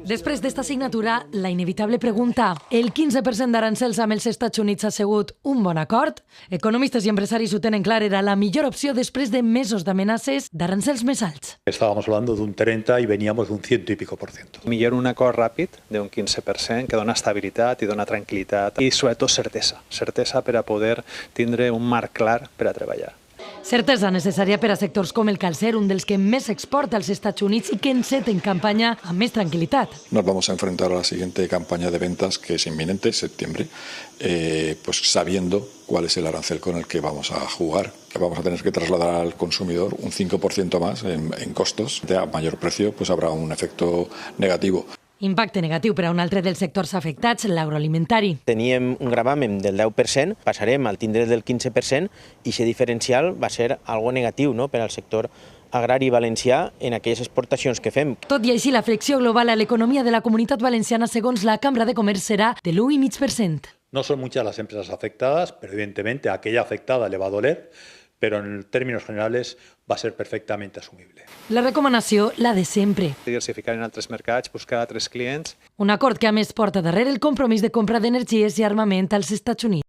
Després d'esta signatura, la inevitable pregunta: el 15% d'arancels amb els Estats Units ha sigut un bon acord? Economistes i empresaris ho tenen clar, era la millor opció després de mesos d'amenaces d'arancels més alts. Estábamos hablando de un 30 y veníamos de un 100 y pico %. Millor un acord ràpid d'un 15% que dona estabilitat i dona tranquil·litat i sobretot certesa per a poder tindre un marc clar per a treballar. Certesa necessària per a sectors com el calcer, un dels que més exporta als Estats Units i que enceta en campanya amb més tranquil·litat. Nos vamos a enfrentar a la siguiente campaña de ventas, que es inminente, septiembre, pues sabiendo cuál es el arancel con el que vamos a jugar. Vamos a tener que trasladar al consumidor un 5% más en costos. A mayor precio, pues habrá un efecto negativo. Impacte negatiu per a un altre dels sectors afectats, l'agroalimentari. Teníem un gravamen del 10%, passarem al tindre del 15% i aquest diferencial va ser algo negatiu, no?, per al sector agrari valencià en aquelles exportacions que fem. Tot i així, la flexió global a l'economia de la Comunitat Valenciana, segons la Cambra de Comerç, serà de l'1,5%. No son muchas las empresas afectadas, pero evidentemente a aquella afectada le va a doler, pero en términos generales va a ser perfectamente asumible. La recomanació, la de sempre. Diversificar en altres mercats, buscar altres clients. Un acord que a més porta darrere el compromís de compra d'energies i armament als Estats Units.